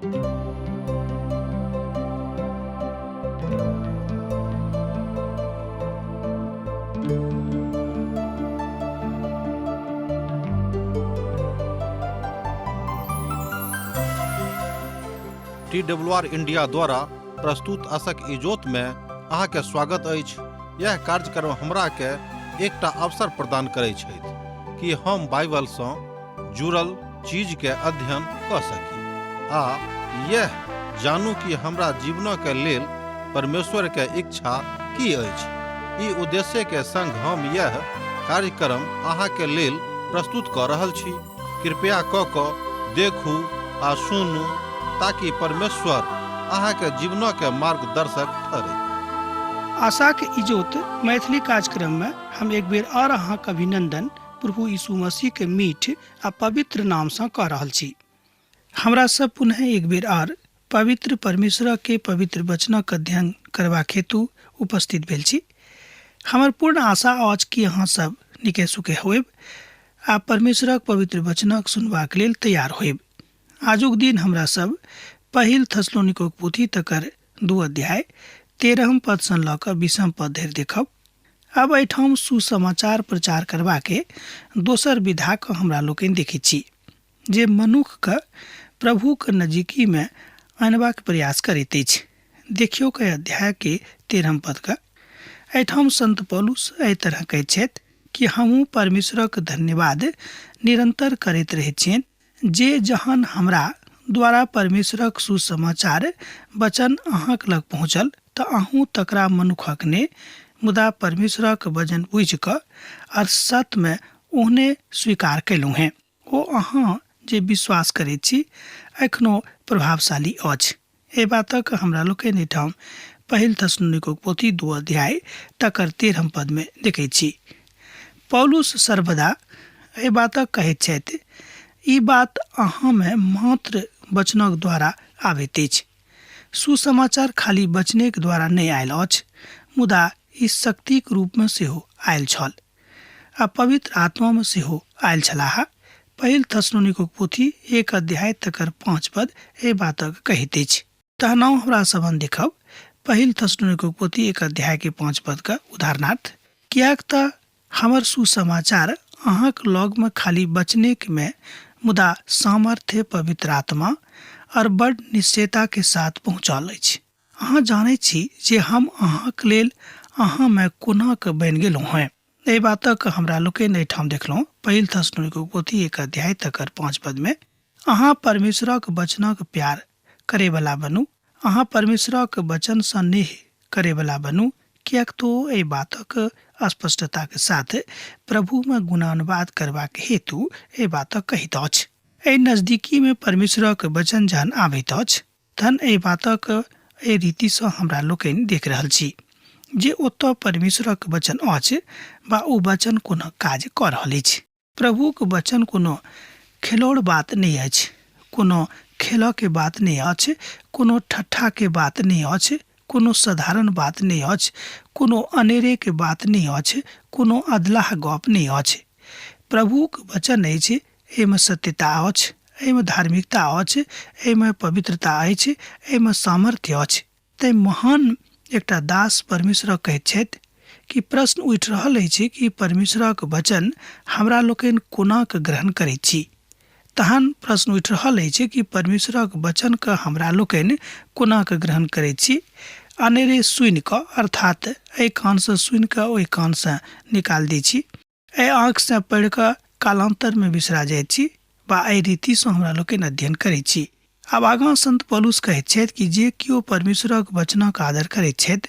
TWR India द्वारा प्रस्तुत आशक इजोत में अहाँ के स्वागत अछि। यह कार्यक्रम हमरा के एकटा अवसर प्रदान करैत छथि कि हम बाइबल सँ जुड़ल चीज के अध्ययन क सकी आ यह जानू कि हमरा जीवन के लेल परमेश्वर के इच्छा की अछि। ई उद्देश्य के संग हम यह कार्यक्रम अहाँ के लेल प्रस्तुत क रहल छी। कृपया क देखू आ सुनू ताकि परमेश्वर अहाँ के जीवन के मार्गदर्शक ठहरे। आशा के इजोत मैथिली कार्यक्रम में हम एक बेर और अहाँ के अभिनंदन प्रभु यीशु मसीह के मीठ आ पवित्र नाम से कह रहल छी। हमरा सब पुनः एक बेर और पवित्र परमेश्वर के पवित्र वचनक अध्ययन करबाक हेतु उपस्थित भेल छी। हमर पूर्ण आशा अछि कि अहाँ सब नीके सुखे होएब आ परमेश्वरक पवित्र वचनक सुनबाक लेल तैयार होएब। आजुक दिन हमरा सब पहिल थस्सलुनीके पोथी तकर 2 अध्याय 13 पद सँ लऽ कऽ 20 पद धरि देखब। अब एहिठाम सुसमाचार प्रचार करबाके दोसर विधा के हमरा लोकनि देखैत छी जे मनुख के प्रभु के नजदीकी में आनबाक प्रयास करैत अछि। देखियो के अध्याय के 13 पद का एहिठाम संत पौलुस एहि तरह कहैत छथि कि हमहूँ परमेश्वरक धन्यवाद निरंतर करैत रहैत छियनि जे जहन हमरा द्वारा परमेश्वरक सुसमाचार वचन अहाँक लग पहुँचल तऽ अहूँ तकरा मनुखक ने मुदा परमेश्वरक वचन बुझि कऽ और सत्य में ओहने स्वीकार कयलहुँ हैं। ओ अहाँ जे विश्वास करैत छी एखनो प्रभावशाली अछि। एहि बातक हमरा लोकनि एहिठाम पहिल थस्सलुनीके पोथी 2 अध्याय तकर 13 पद में देखैत छी। पौलुस सर्वदा एहि बातक कहैत छथि ई बात अहाँ में मात्र वचनक द्वारा आबैत अछि। सुसमाचार खाली वचनक द्वारा नहीं आयल अछि मुदा ई शक्तिक रूप में सेहो आयल छल आ पवित्र आत्मा में सेहो आयल छलाह। पहिल थस्सलुनीके पोथी 1 अध्याय तकर 5 पद एहि बातक कहैत अछि। तहनाउ हमरा सबन देखब पहिल थस्सलुनीके पोथी 1 अध्याय के 5 पद का उदाहरणार्थ। कियाक तऽ हमर सुसमाचार अहाँक लग में खाली वचनक में मुदा सामर्थ्य पवित्र आत्मा और बड़ निश्चयता के साथ पहुँचल अछि। अहाँ जानै छी जे हम अहाँक लेल अहाँ में कोना के बनि गेलहुँ हैं। एहि बातक हमरा लोकनि एहिठाम देखलहुँ पहिल थस्सलुनीके पोथी 1 अध्याय तकर 5 पद में अहाँ परमेश्वरक वचनक प्यार करे वाला बनू। अहाँ परमेश्वरक वचन सँ नेह करे वाला बनू। कियाक तो एहि बातक स्पष्टता के साथ प्रभु में गुणानुवाद करबाक हेतु एहि बातक कहित अछि। एहि नजदीकी में परमेश्वरक वचन जहन आबैत अछि तहन एहि बातक एहि रीति सँ हमरा लोकनि देख रहल छी जे ओतऽ परमेश्वरक वचन अछि बा ओ वचन कोनो काज कऽ रहल अछि। प्रभुक वचन कोनो खेलौड़ बात नहीं अछि, कोनो खेल के बात नहीं अछि, कोनो ठट्ठा के बात नहीं अछि, कोनो साधारण बात नहीं अछि, कोनो अनेरे के बात नहीं अछि, कोनो अधलाह गप नहीं अछि। प्रभुक वचन अछि एहिमे सत्यता अछि, एहिमे धार्मिकता अछि, एहिमे पवित्रता अछि, एहिमे सामर्थ्य अछि। तै महान एकटा दास परमेश्वर कहैत छथि कि प्रश्न उठि रहल अछि कि परमेश्वरक वचन हमरा लोकनि कोना के ग्रहण करैत छी। तहन प्रश्न उठि रहल अछि कि परमेश्वरक वचन के हमरा लोकनि कोना के ग्रहण करैत छी। अनेरे सुनि कऽ अर्थात एहि कान से सुनि कऽ ओहि कान से निकाल दै छी, एहि आँख से पढ़ि कऽ कालांतर में बिसरा जाइत छी बा एहि रीति सँ हमरा लोकनि अध्ययन करैत छी। आब आगाँ संत पौलुस कहैत छथि कि जे किओ परमेश्वरक वचनक आदर करैत छथि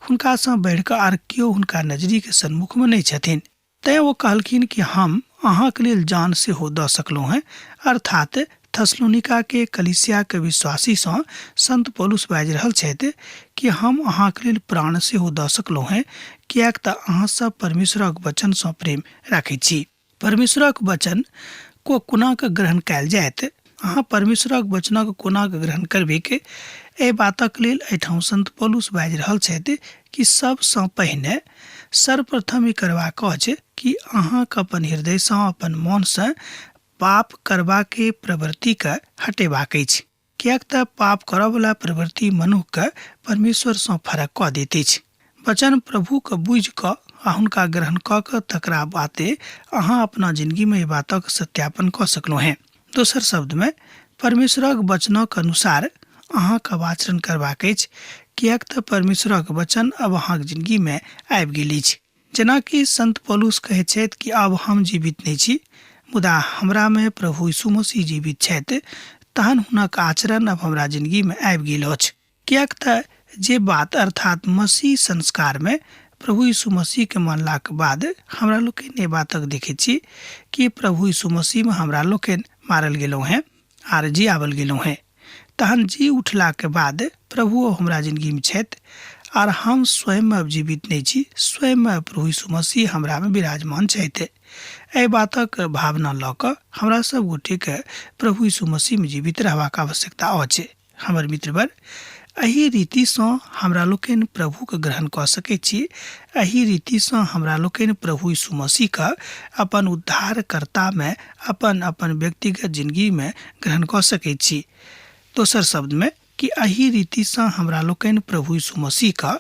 हुनका सँ बढ़ि कऽ आर किओ हुनका नजरी के सन्मुख में नहीं छथिन। तैं वो कहलखिन कि हम अहाँक लेल जान सेहो दऽ सकलहुँ हैं। अर्थात थस्सलुनीका के कलीसिया के विश्वासी सँ संत पौलुस बाजि रहल छथि कि हम अहाँक लेल प्राण सेहो दऽ सकलहुँ हैं कियाक तऽ अहाँ सब परमेश्वरक वचन सँ प्रेम राखैत छी। परमेश्वरक वचन को कोना के ग्रहण कयल जायत, अहाँ परमेश्वरक वचनक कोना के ग्रहण करबे के एहि बातक लेल एहिठाम संत पौलुस बाजि रहल छथि कि सबसँ पहिने सर्वप्रथम ई करबाक अछि कि अहाँक अपन हृदय सँ अपन मन सँ पाप करबाके प्रवृत्ति के हटेबाक अछि। कियाक त पाप करऽ वाला प्रवृत्ति मनुष्य के परमेश्वर से फरक कऽ दैत अछि। वचन प्रभु के बुझि कऽ आ हुनका ग्रहण कऽ कऽ तकरा बाते अहाँ अपना जिंदगी में ई बातक सत्यापन कऽ सकलहुँ हैं। दोसर शब्द में परमेश्वरक वचनक अनुसार अहाँके आचरण करबाक अछि, कियाक त परमेश्वरक वचन अब अहाँक जिंदगी में आबि गेल अछि। जेना कि संत पौलुस कहैत छथि कि अब हम जीवित नहीं छी, मुदा हमरा में प्रभु यीशु मसीह जीवित छथि, तहन हुनक आचरण अब हमरा जिंदगी में आबि गेल अछि। कियाक त जे बात अर्थात मसीह संस्कार में प्रभु यीशु मसीह के मानलाक बाद हमरा लोकनि ए बातक देखैत छी कि प्रभु यीशु मसीह में हमरा लोकनि मारल गेलहुँ हैं आर जियावल गेलहुँ हैं। तहन जी उठला के बाद प्रभु हमरा जिंदगी में छथि आर हम स्वयं अब जीवित नहीं छी, स्वयं प्रभु यीशु मसीह हमरा में विराजमान छथि। एहि बातक भावना लऽ कऽ हमरा सब गोटे के प्रभु यीशु मसीह में जीवित रहबाक आवश्यकता अछि। हमर मित्रवर, एही रीति सँ हमरा लोकनि प्रभु के ग्रहण कऽ सकैत छी। एही रीति सँ हमरा लोकनि प्रभु यीशु मसीह के अपन उद्धारकर्ता में अपन अपन व्यक्तिगत जिंदगी में ग्रहण कऽ सकैत छी। दोसर शब्द में कि एही रीति सँ हमरा लोकनि प्रभु यीशु मसीह का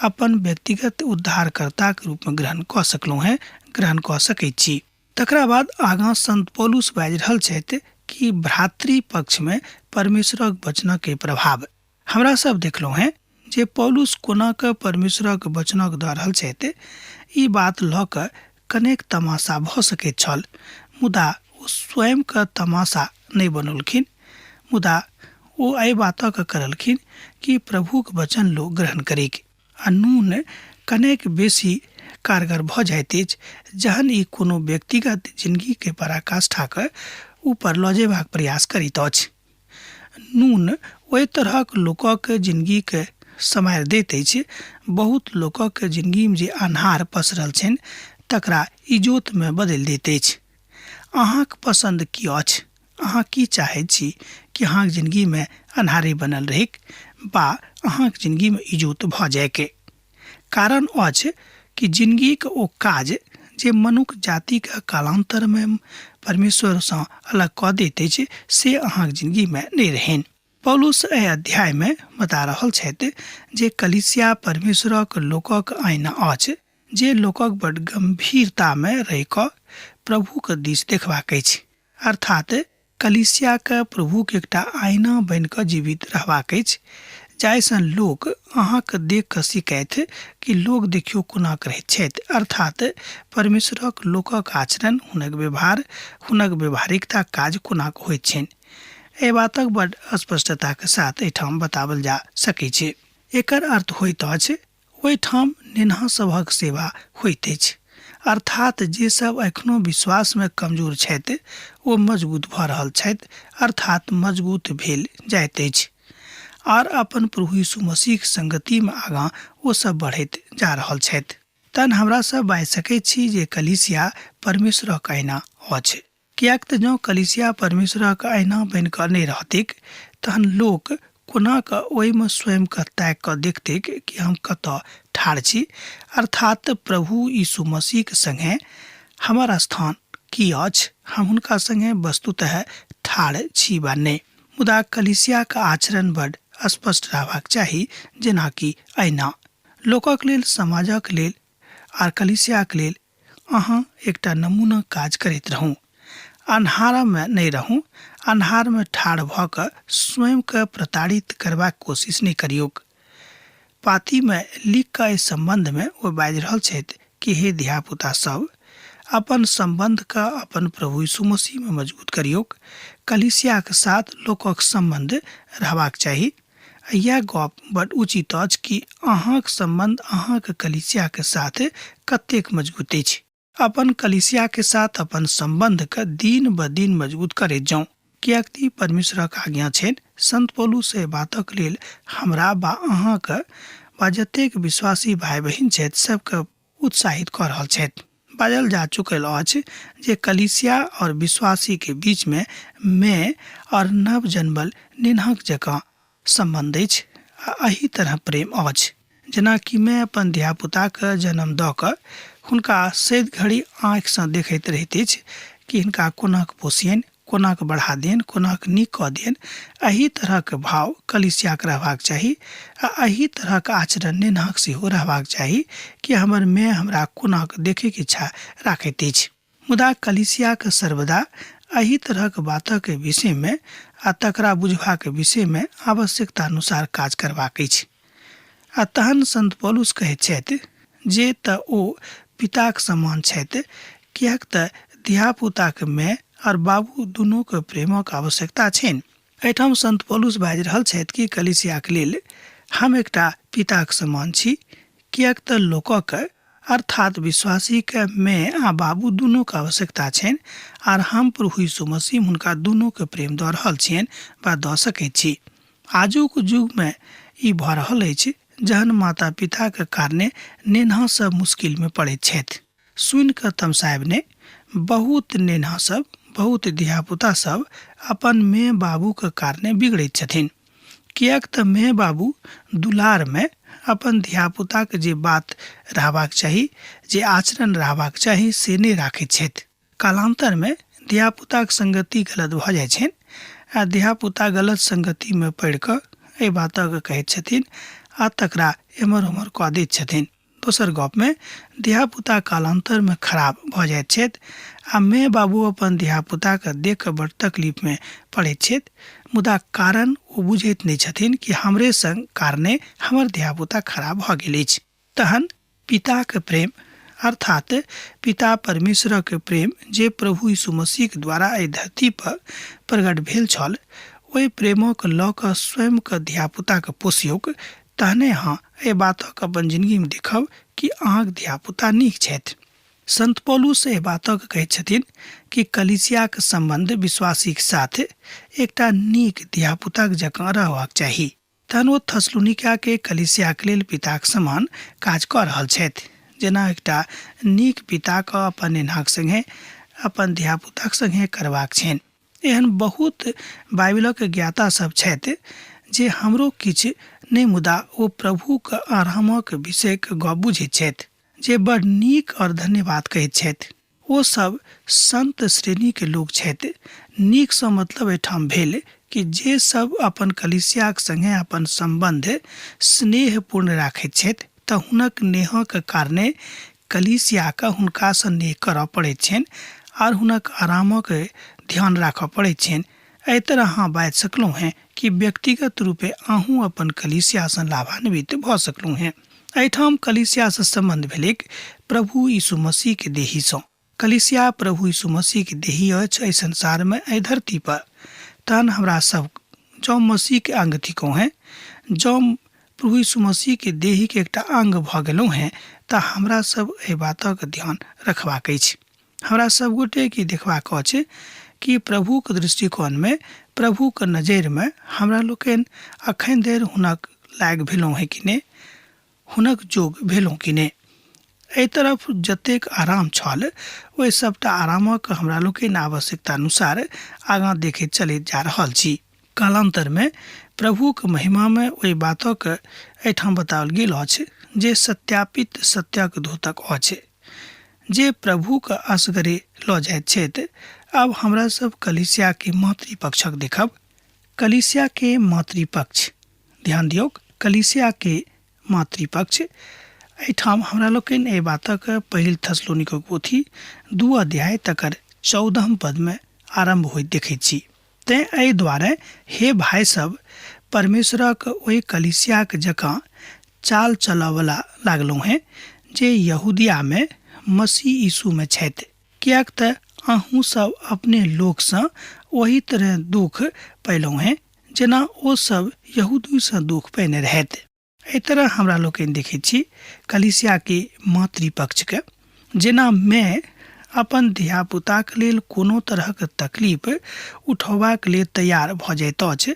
अपन व्यक्तिगत उद्धारकर्ता के रूप में ग्रहण कऽ सकलहुँ हैं, ग्रहण कऽ सकैत छी। तकरा बाद आगाँ संत पौलुस बाजि रहल छथि कि भ्रातृ पक्ष में परमेश्वरक वचनक के प्रभाव। हमरा सब देखलहुँ हैं जे पौलुस कोना के परमेश्वरक वचनक दऽ रहल छथि। ई बात लऽ कऽ कनेक तमाशा भऽ सकैत छल, मुदा ओ स्वयं के तमाशा नहीं बनौलखिन, मुदा ओ एहि बातक करलखिन कि प्रभुक वचन लोग ग्रहण करिक। आ नून कनेक बेसी कारगर भऽ जाइत अछि जहन ई कोनो व्यक्तिगत जिंदगी के पराकाष्ठा के ऊपर लऽ जेबाक प्रयास करैत अछि। नून ओहि तरहक लोकक जिंदगी के समारि दैत अछि। बहुत लोकक जिंदगी में जे अन्हार पसरल छनि तकरा इजोत में बदलि दैत अछि। अहाँक पसंद की अछि? अहाँ की चाहैत छी कि अहाँक जिंदगी में अन्हारे बनल रहैक बा अहाँक जिंदगी में इजोत भऽ जायके? कारण अछि कि जिंदगी के ओ काज जे मनुष्य जाति के कालांतर में परमेश्वर से अलग कऽ दैत अछि से अहाँक जिंदगी में नहीं रहनि। पौलुस एहि अध्याय में बता रहल छथि जे कलीसिया परमेश्वरक लोकक आईना अछि, जे लोकक बड़ गंभीरता में रहि कऽ प्रभु के दिस देखबाक अछि। अर्थात कलीसिया के प्रभु के एकटा आईना बनि कऽ जीवित रहबाक अछि, जाहिसँ लोक अहाँके देख कऽ सिखैत कि लोग देखियो कोना करैत छथि। अर्थात परमेश्वरक लोकक आचरण, हुनक व्यवहार, हुनक व्यवहारिकता काज कोना होइत छनि। एहि बातक बड़ स्पष्टता के साथ एहिठाम बतावल जा सकैत छै। एकर अर्थ होइत अछि ओहिठाम नेनहा सभक सेवा होइत अछि। अर्थात जे सब एखनो विश्वास में कमजोर छथि ओ मजबूत भऽ रहल छथि, अर्थात मजबूत भेल जाइत अछि और अपन प्रभु यीशु मसीह के संगति में आगाँ ओ सब बढ़ैत जा रहल छथि। तहन हमरा सब बाजि सकैत छी जे कलीसिया परमेश्वरक आईना अछि। कियाक त जँ कलीसिया परमेश्वरक आईना बनि कऽ नहीं रहतिक तहन लोक कोना कऽ ओहिमे स्वयं के ताकि कऽ देखतिक कि हम कतऽ ठाढ़ छी। अर्थात प्रभु यीशु मसीह के संगे हमर स्थान की अछि, हम हुनका संगे वस्तुतः ठाढ़ छी वा नहीं। मुदा कलीसिया के आचरण बड़ स्पष्ट रहबाक चाही, जेना कि आईना। लोकक लेल, समाजक लेल आर कलीसियाक लेल अहाँ एकटा नमूना काज करैत रहू। अन्हार में नहीं रहू। अन्हार में ठाढ़ भऽ कऽ स्वयं के प्रताड़ित करबाक कोशिश नहीं करियौक। पाती में लिख कऽ एहि संबंध में वो बाजि रहल छथि कि हे धियापुता सब, अपन संबंध का अपन प्रभु यीशु मसीह में मजबूत करियौक। कलीसिया के साथ लोकक संबंध रहबाक चाही। यह गप बड़ उचित अछि कि अहाँक संबंध अहाँक कलीसिया के साथ कतेक मजबूत अछि। अपन कलीसिया के साथ अपन संबंध के दिन ब दिन मजबूत करैत जाऊँ, कियाक कि परमेश्वरक आज्ञा छनि। संत पौलुस एहि बातक लेल हमरा बा अहाँके बा जतेक विश्वासी भाई बहिन छथि सबके उत्साहित कऽ रहल छथि। बाजल जा चुकल अछि जे कलीसिया और विश्वासी के बीच में मैं और नव जन्मल नेनहक जकाँ संबंध अछि। एही तरह प्रेम अछि जेना कि मैं अपन धियापुता के जन्म दऽ कऽ हुनका सैद घड़ी आँखि सँ देखैत रहैत अछि कि हिनका कोना पोसियनि, कोना के बढ़ा देन, कोना के नीक कऽ देन, एही तरहक भाव कलीसियाके रहबाक चाही आ एही तरहक आचरण नेनहक सेहो रहबाक चाही कि हमर माय हमरा कोना के देखैके इच्छा राखैत अछि। मुदा कलीसियाके सर्वदा एही तरहक बातक विषयमे आ तकरा बुझबाक विषयमे आवश्यकता अनुसार काज करबाक अछि। आ तहन संत पौलुस कहैत छथि जे तऽ ओ पिताक समान छथि, किएक तऽ धियापुताके माय और बाबू दुनूके प्रेमक आवश्यकता छनि। एहिठाम संत पौलुस बाजि रहल छथि कि कलीसियाके लेल हम एकटा पिताक समान छी, किएक तऽ लोकक अर्थात विश्वासीके माय आ बाबू दुनूके आवश्यकता छनि आर हम प्रभु यीशु मसीह हुनका दुनूके प्रेम दऽ रहल छियनि वा दऽ सकैत छी। आजुक युगमे ई भऽ रहल अछि जहन माता पिताके कारणे नेनहा सब मुश्किलमे पड़ैत छथि। सुनि कऽ तमसायब ने, बहुत नेनहा सब, बहुत धियापुता सब अपन माय बाबूके कारणे बिगड़ैत छथिन, किएक तऽ माय बाबू दुलारमे अपन धियापुताके जे बात रहबाक चाही, जे आचरण रहबाक चाही से नहि राखैत छथि। कालांतरमे धियापुताके संगति गलत भऽ जाइ छनि आ धियापुता गलत संगतिमे पड़ि कऽ एहि बातक कहैत छथिन आ तकरा एम्हर ओम्हर कऽ दैत छथिन। दोसर गपमे धियापुता कालांतरमे खराब भऽ जाइत छथि आ माय बाबू अपन धियापुताके देख कऽ बड़ तकलीफमे पड़ैत छथि, मुदा कारण ओ बुझैत नहि छथिन कि हमरे संग कारणे हमर धियापुता खराब भऽ गेल अछि। तहन पिताके प्रेम अर्थात पिता परमेश्वरक प्रेम जे प्रभु यीशु मसीहके द्वारा एहि धरती पर प्रकट भेल छल, ओहि प्रेमक लऽ कऽ स्वयंके धियापुताके पोसियौक, तहने अहाँ एहि बातक अपन जिंदगीमे देखब कि अहाँके धियापुता नीक छथि। संत पौलुस एहि बातक कहैत छथिन कि कलीसियाके सम्बन्ध विश्वासीके साथ एकटा नीक धियापुताक जकाँ रहबाक चाही। तहन ओ थस्सलुनिकाके कलीसियाके लेल पिताक समान काज कऽ रहल छथि, जेना एकटा नीक पिताके अपन नेनहाक संगे अपन धियापुताक संगे करबाक छनि। एहन बहुत बाइबलक ज्ञाता सब छथि जे हमरो किछु नहि, मुदा ओ प्रभुके आरामक विषयके गप बुझैत छथि, जे बड़ नीक और धन्यवाद कहैत छथि। ओ सब संत श्रेणीके लोक छथि। नीकसँ मतलब एहिठाम भेल कि जे सब अपन कलीसियाक संगे अपन सम्बन्ध स्नेहपूर्ण राखैत छथि तऽ हुनक नेहक कारणे कलीसियाके हुनकासँ नेह करऽ पड़ैत छनि और हुनक आरामक ध्यान राखऽ पड़ैत छनि। एहि तरह अहाँ बाजि सकलहुँ हैं कि व्यक्तिगत रूपे अहूँ अपन कलीसियासँ लाभान्वित भऽ सकलहुँ हैं। एहिठाम कलीसियासँ सम्बन्ध भेलैक प्रभु यीशु मसीहके देहीसँ। कलीसिया प्रभु यीशु मसीहके देही अछि एहि संसारमे, एहि धरती पर। तहन हमरा सब जँ मसीहके अंग थिकहुँ हैं, जँ प्रभु यीशु मसीहके देहीके एकटा अंग भऽ गेलहुँ हैं, तऽ हमरा सब एहि बातक ध्यान रखबाक अछि। हमरा सब गोटेके देखबाक अछि कि प्रभुके दृष्टिकोणमे, प्रभुके नजरिमे हमरा लोकनि अखन धरि हुनक लायक भेलहुँ हैं कि नहि, हुनक जोग भेलहुँ कि नहि। एहि तरफ जतेक आराम छल, ओहि सबटा आरामक हमरा लोकनि आवश्यकता अनुसार आगाँ देखैत चलैत जा रहल छी। कालांतरमे प्रभुके महिमामे ओहि बातक एहिठाम बताओल गेल अछि जे सत्यापित सत्यक द्योतक अछि, जे प्रभुके असगरे लऽ जाइत छथि। अब हमरा सब कलीसियाके मातृपक्षक देखब। कलीसियाके मातृपक्ष, ध्यान दियौ, कलीसियाके मातृपक्ष। एहिठाम हमरा लोकनि एहि बातक पहिल थस्सलुनिका पोथी 2 अध्याय तकर 14 पदमे आरंभ होइत देखैत छी। तैं एहि दुआरे हे भाइ सब, परमेश्वरक ओहि कलीसियाक जकाँ चाल चलयवला लागलहुँ हैं जे यहूदियामे मसीह यीशुमे छथि, किएक तऽ अहूँ सब अपने लोकसँ ओही तरह दुख पयलहुँ हैं जेना ओ सब यहूदीसँ दुख पयने रहथि। एहि तरह हमरा लोकनि देखैत छी कलीसियाके मातृपक्षके, जेना माय अपन धियापुताके लेल कोनो तरहक तकलीफ उठौबाक लेल तैयार भऽ जाइत अछि,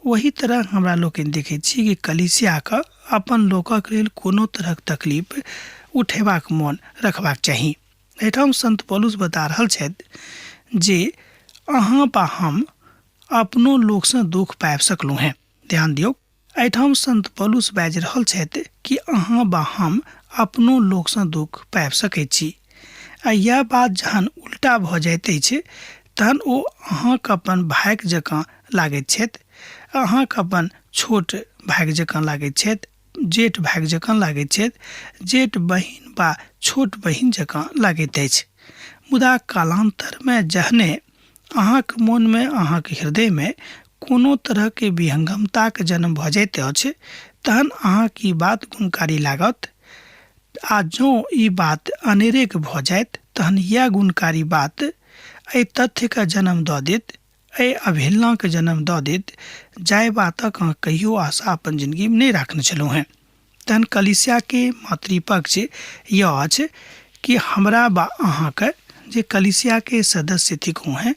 वही तरह हमरा लोकनि देखैत छी कि कलीसियाके अपन लोकक लेल कोनो तरहक तकलीफ उठेबाक मोन रखबाक चाही। एहिठाम संत पौलुस बता रहल छथि जे अहाँ बा हम अपनो लोकसँ दुख पाबि सकलहुँ हैं। ध्यान दियौ, एहिठाम संत पौलुस बाजि रहल छथि कि अहाँ बा हम अपनो लोकसँ दुख पाबि सकैत छी। आ यह बात जहन उल्टा भऽ जाइत अछि तहन ओ अहाँके अपन भाइक जकाँ लागैत छथि, अहाँके अपन छोट भाइक जकाँ लागैत छथि, जेठ भाइक जकाँ लागैत छथि, जेठ बहिन वा छोट बहिन जकाँ लागैत अछि। मुदा कालांतरमे जहने अहाँके मोनमे, अहाँके हृदयमे कोनो तरहके विहंगमताके जन्म भऽ जाइत अछि, तहन अहाँके ई बात गुणकारी लागत। आ जँ ई बात अनेरेक भऽ जाइत, तहन यह गुणकारी बात एहि तथ्यके जन्म दऽ देत, एहि अवहेलनाके जन्म दऽ देत, जाहि बातक अहाँ कहियो आशा अपन जिंदगीमे नहि राखने छलहुँ हेँ। तहन कलीसियाके मातृपक्ष यह अछि कि हमरा बा अहाँके जे कलीसियाके सदस्य थिकहुँ हैं,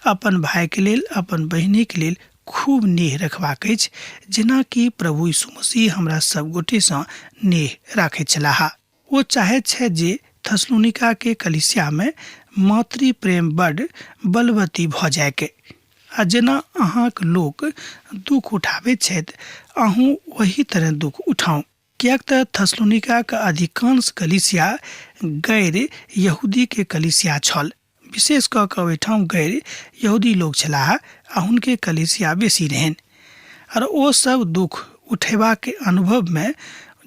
अपन भाइके लेल, अपन बहिनीके लेल खूब नेह रखबाक अछि, जेनाकि प्रभु यीशु मसीह हमरा सब गोटेसँ नेह राखैत छलाह। ओ चाहैत छथि जे थस्सलुनिकाके कलीसियामे मातृ प्रेम बड्ड बलवती भऽ जायके। आ जेना अहाँक लोक दुख उठाबैत छथि, अहूँ वही तरह दुख उठाउ। किएक तऽ थस्सलुनिकाके अधिकांश कलीसिया गैर यहूदीके कलीसिया छल। विशेष कऽ कऽ ओहिठाम गैर यहूदी लोग छलाह आ हुनके कलीसिया बेसी रहनि। और ओ सब दुख उठेबाके अनुभवमे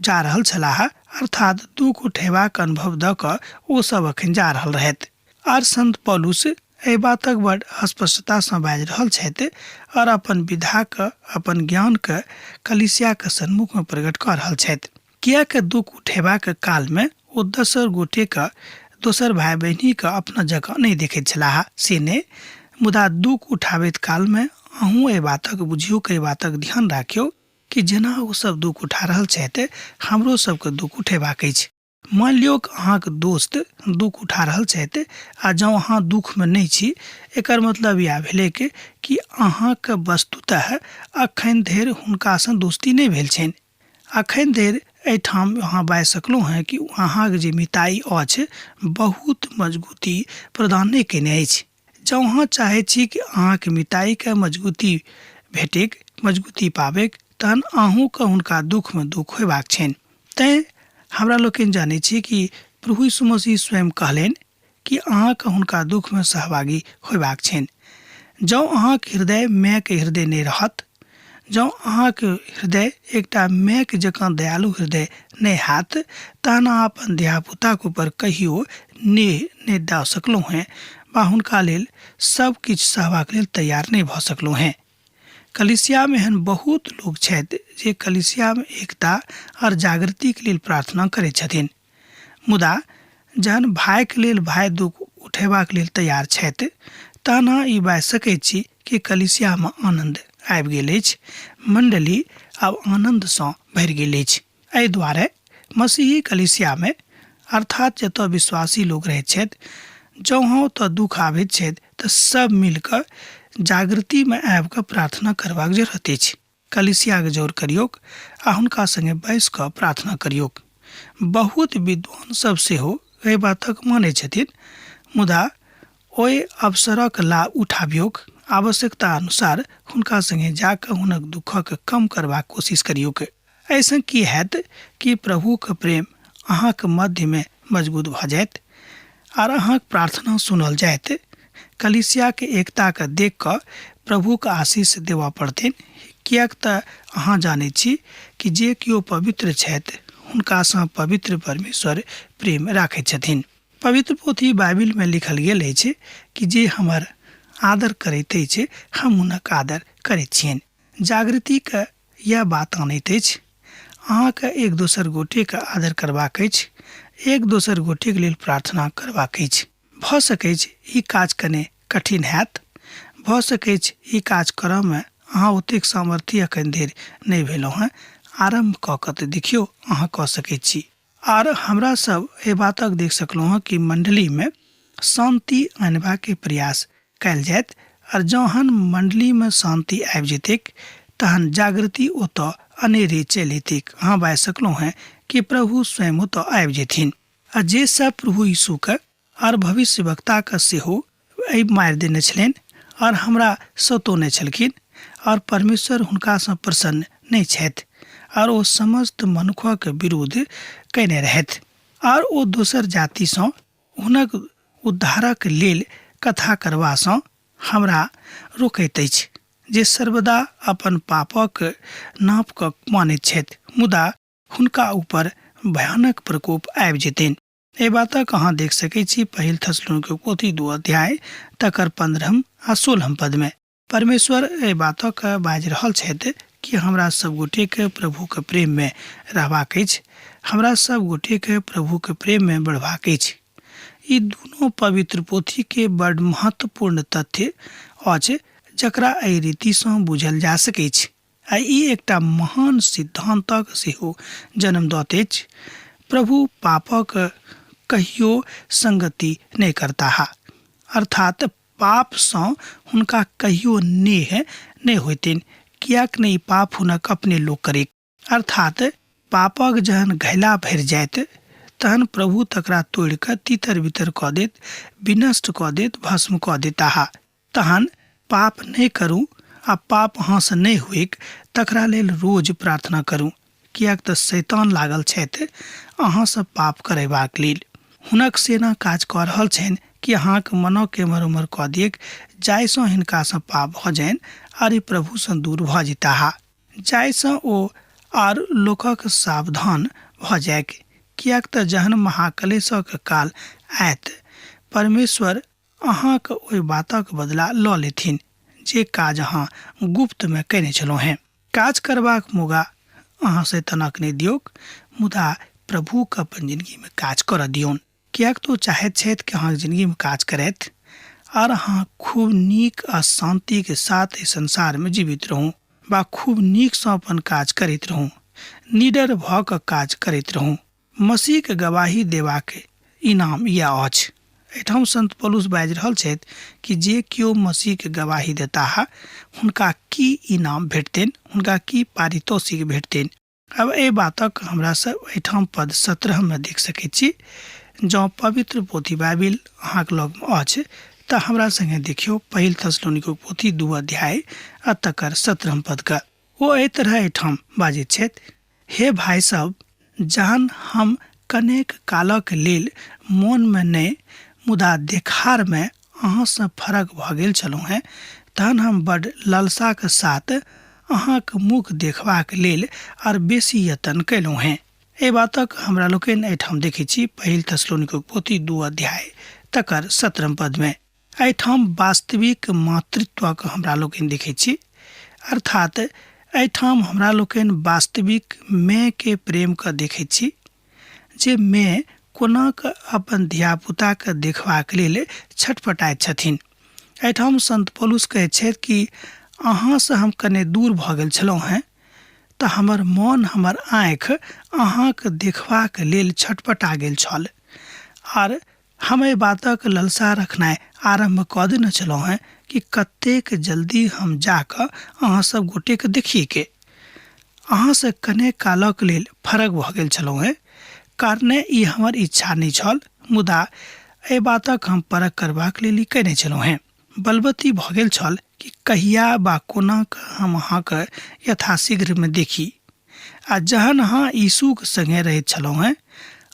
जा रहल छलाह, अर्थात दुख उठेबाक अनुभव दऽ कऽ ओ सब अखन जा रहल रहथि। आर संत पौलुस एहि बातक बड़ स्पष्टतासँ बाजि रहल छथि और अपन विधाके, अपन ज्ञानके कलीसियाके सन्मुखमे प्रकट कऽ रहल छथि। किएक दुख उठेबाक कालमे ओ दोसर भाइ बहिनीके अपना जगह नहि देखैत छलाह, से नहि, मुदा दुख उठाबैत कालमे अहूँ एहि बातक बुझियौ, एहि बातक ध्यान राखियौ कि जेना ओ सब दुख उठा रहल छथि, हमरो सबके दुख उठेबाक अछि। मान लियौ अहाँके दोस्त दुख उठा रहल छथि आ जँ अहाँ दुखमे नहि छी, एकर मतलब इएह भेलै कि अहाँके वस्तुतः अखन धरि हुनकासँ दोस्ती नहि भेल छनि। अखन धरि एहिठाम अहाँ बाजि सकलहुँ हैं कि अहाँके जे मिताई अछि बहुत मजबूती प्रदान नहि केने अछि। जँ अहाँ चाहै छी कि अहाँके मिताईके मजबूती भेटैक, मजबूती पाबैक, तहन अहूँके हुनका दुखमे दुख होयबाक छनि। तैँ हमरा लोकनि जानै छी कि प्रभु यीशु मसीह स्वयं कहलनि कि अहाँके हुनका दुखमे सहभागी होयबाक छनि। जँ अहाँके हृदय मायके हृदय नहि रहत, जँ अहाँके हृदय एकटा मायके जकाँ दयालु हृदय नहि हैत, तहन अहाँ अपन धियापुताके ऊपर कहियो नेह नहि दऽ सकलहुँ हैं वा हुनका लेल सब किछु सहबाक लेल तैयार नहि भऽ सकलहुँ हैं। कलीसियामे एहन बहुत लोग छथि जे कलीसियामे एकता और जागृतिके लेल प्रार्थना करैत छथिन, मुदा जहन भाइके लेल भाइ दुख उठेबाक लेल तैयार छथि, तहन अहाँ ई बाजि सकैत छी कि कलीसियामे आनन्द आबि गेल अछि, मण्डली आब आनन्दसँ भरि गेल अछि। एहि दुआरे मसीही कलीसियामे, अर्थात जतऽ विश्वासी लोग रहैत छथि, जँ ओतऽ दुख आबैत छथि तऽ सब मिलकऽ जागृतिमे आबि कऽ प्रार्थना करबाक जरूरत अछि। कलीसियाके जोर करियौक आ हुनका संगे बैसि कऽ प्रार्थना करियौक। बहुत विद्वान सब सेहो एहि बातक मानै छथिन, मुदा ओहि अवसरक लाभ उठाबियौक। आवश्यकता अनुसार हुनका संगे जाकऽ हुनक दुखक कम करबाक कोशिश करियौक। ऐसे की हैत कि प्रभुके प्रेम अहाँके मध्यमे मजबूत भऽ जायत और अहाँके प्रार्थना सुनल जायत। कलीसियाके एकताके देख कऽ प्रभुके आशीष देबऽ पड़तनि, किएक तऽ अहाँ जानै छी कि जे केओ पवित्र छथि हुनकासँ पवित्र परमेश्वर प्रेम राखैत छथिन। पवित्र पोथी बाइबिलमे लिखल गेल अछि कि जे हमर आदर करैत अछि, हम हुनक आदर करैत छियनि। जागृतिके यह बात आनैत अछि, अहाँके एक दोसर गोटेके आदर करबाक अछि, एक दोसर गोटेके लेल प्रार्थना करबाक अछि। भऽ सकै छै ई काज कने कठिन हैत, भऽ सकै छै ई काज करऽमे अहाँ ओतेक सामर्थ्य एखन धरि नहि भेलहुँ हैं, आरम्भ कऽ कऽ तऽ देखियौ, अहाँ कऽ सकैत छी। आर हमरा सब एहि बातक देख सकलहुँ हैं कि मण्डलीमे शान्ति आनबाके प्रयास कयल जायत, और जहन मण्डलीमे शान्ति आबि जेतैक तहन जागृति ओतऽ अनेरे चलि अयतैक। अहाँ बाजि सकलहुँ हैं कि प्रभु स्वयं ओतऽ आबि जेथिन। आ जे सब प्रभु यीशुके और भविष्यवक्ताके सेहो एहि मारि देने छलनि और हमरा सतौने छलखिन, और परमेश्वर हुनकासँ प्रसन्न नहि छथि, और ओ समस्त मनुखके विरोध कयने रहथि, और ओ दोसर जातिसँ हुनक उद्धारक लेल कथा करबासँ हमरा रोकैत अछि, जे सर्वदा अपन पापक नाप कऽ मानैत छथि, मुदा हुनका ऊपर भयानक प्रकोप आबि जेतनि। एहि बातक अहाँ देख सकैत छी पहिल थिस्सलुनीके पोथी 2 अध्याय तकर 15 आ 16 पद में। परमेश्वर एहि बातक बाजि रहल छथि कि हमरा सब गोटेके प्रभुके प्रेम में रहबाक अछि, हमरा सब गोटेके प्रभुके प्रेम में बढ़बाक अछि। ई दुनू पवित्र पोथी के बड़ महत्वपूर्ण तथ्य अछि जकरा एहि रीतिसँ बुझल जा सकैत अछि। आ ई एकटा महान सिद्धांतक सेहो जन्म दैत अछि। प्रभु पापक कहियो संगति नहि करताह, अर्थात पापसँ हुनका कहियो नेह नहि होइतनि, कियाक नहि पाप हुनक अपने लोक करे। अर्थात पापक जहन घैला भरि जाइत तहन प्रभु तकरा तोड़ि कऽ तितर बितर कऽ देत, विनष्ट कऽ देत, भस्म कऽ देताह। तहन पाप नहि करू आ पाप अहाँसँ नहि हुइक तकरा लेल रोज प्रार्थना करू, कियाक तऽ शैतान लागल छथि अहाँसँ पाप करेबाक लेल। हुनक सेना काज कऽ रहल छनि कि अहाँक मनके मरोमर कऽ दियक, जाहिसँ हिनकासँ पाप भऽ जाइन आर ई प्रभुसँ दूर भऽ जेताह, जाहिसँ ओ आर लोकक सावधान भऽ जायक। कियाक तऽ जहन महाक्लेशक काल आयत परमेश्वर अहाँक ओहि बातक बदला लऽ लेथिन जे काज अहाँ गुप्तमे कयने छलहुँ हेँ। काज करबाक मौका अहाँ शैतानक नहि दियौक, मुदा प्रभुके अपन जिन्दगीमे काज करऽ दियौन, कियाक तो चाहैत छथि कि अहाँके जिन्दगीमे काज करैत आर अहाँ खूब नीक आ शांतिके साथ एहि संसारमे जीवित रहू, बा खूब नीकसँ अपन काज करैत रहू, निडर भऽ कऽ काज करैत रहू। मसीहके गवाही देबाक इनाम इएह अछि। एहिठाम संत पौलुस बाजि रहल छथि कि जे केओ मसीहके गवाही देताह हुनका की इनाम भेटतनि, हुनका की पारितोषिक भेटतनि। अब एहि बातक हमरा सब एहिठाम पद 17 में देख सकैत छी। जँ पवित्र पोथी बाइबिल अहाँके लगमे अछि तऽ हमरा संगे देखियौ पहिल थिस्सलुनीके पोथी 2 अध्याय आ तकर 17 पद का। ओ एहि तरह एहिठाम बाजैत छथि, हे भाई सब, जहन हम कनेक कालक लेल मोनमे नहि मुदा देखारमे अहाँसँ फरक भऽ गेल छलहुँ हेँ, तहन हम बड्ड लालसाके साथ अहाँके मुख देखबाक लेल आर बेसी यत्न कयलहुँ हेँ। एहि बातक हमरा लोकनि एहिठाम देखैत छी पहिल थिस्सलुनीके पोथी 2 अध्याय तकर 17 पद में। एहिठाम वास्तविक मातृत्वक हमरा लोकनि देखैत छी, अर्थात एहिठाम हमरा लोकनि वास्तविक मायके प्रेमके देखैत छी, जे माय कोना कऽ अपन धियापुताके देखबाक लेल छटपटाइत छथिन। एहिठाम संत पौलुस कहैत छथि कि अहाँसँ हम कने दूर भऽ गेल छलहुँ हेँ तऽ हमर मन, हमर आँखि अहाँके देखबाक लेल छटपटा गेल छल, आर हम एहि बातक ललसा रखनाइ आरम्भ कऽ देने छलहुँ हेँ कि कतेक जल्दी हम जाकऽ अहाँ सब गोटेके देखिएके। अहाँसँ कने कालक लेल फरक भऽ गेल छलहुँ हेँ, कारणे ई हमर इच्छा नहि छल, मुदा एहि बातक हम परख करबाक लेल ई कयने छलहुँ हेँ। बलवती भऽ गेल छल कि कहिया बा कोना कऽ हम अहाँके यथाशीघ्रमे देखी। आ जहन अहाँ यीशुके संगे रहैत छलहुँ हेँ,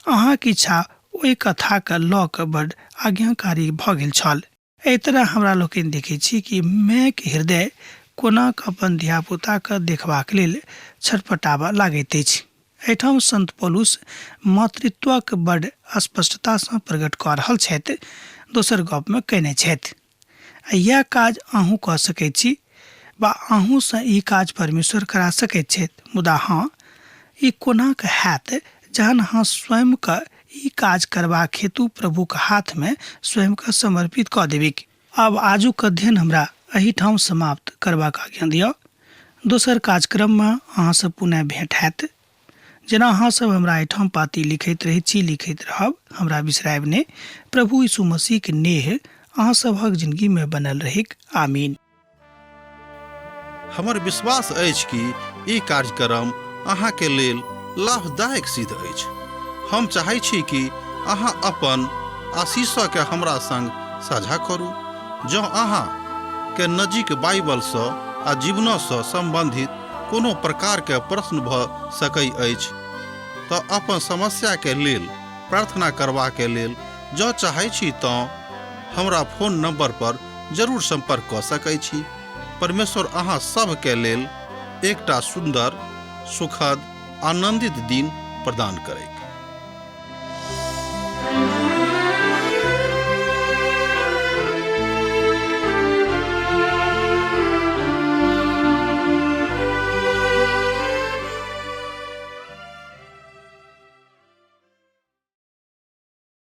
अहाँके इच्छा ओहि कथाके लऽ कऽ बड्ड आज्ञाकारी भऽ गेल छल। एहि तरह हमरा लोकनि देखैत छी कि मायके हृदय कोना कऽ अपन धियापुताके देखबाक लेल छटपटाबऽ लागैत अछि। एहिठाम संत पौलुस मातृत्वक बड्ड स्पष्टतासँ प्रकट कऽ रहल छथि, दोसर गपमे कयने छथि। इएह काज अहूँ कऽ सकैत छी, बा अहूँसँ ई काज परमेश्वर करा सकैत छथि, मुदा हाँ, ई कोना कऽ हैत जहन अहाँ स्वयंके ई काज करबाक हेतु प्रभुके हाथमे स्वयंके समर्पित कऽ देबै। अब आजुक अध्ययन हमरा एहिठाम समाप्त करबाक आज्ञा दिअ। दोसर कार्यक्रममे अहाँसँ पुनः भेँट हैत। जेना अहाँसभ हमरा एहिठाम पाती लिखैत रहैत छी, लिखैत रहब, हमरा बिसरायब नहि। प्रभु यीशु मसीहके नेह अहाँ सभक जिंदगीमे बनल रहैक। आमीन। हमर विश्वास अछि कि ई कार्यक्रम अहाँके लेल लाभदायक सिद्ध अछि। हम चाहै छी कि अहाँ अपन आशीषके हमरा संग साझा करू। जँ अहाँके नजीक बाइबलसँ आ जीवनसँ सम्बन्धित कोनो प्रकारके प्रश्न भऽ सकै अछि तऽ अपन समस्याके लेल प्रार्थना करबाके लेल जँ चाहै छी तऽ हमरा फोन नंबर पर जरूर संपर्क कऽ सकै छी। परमेश्वर अहाँ सभके लेल एकटा सुंदर, सुखद, आनंदित दिन प्रदान करैक।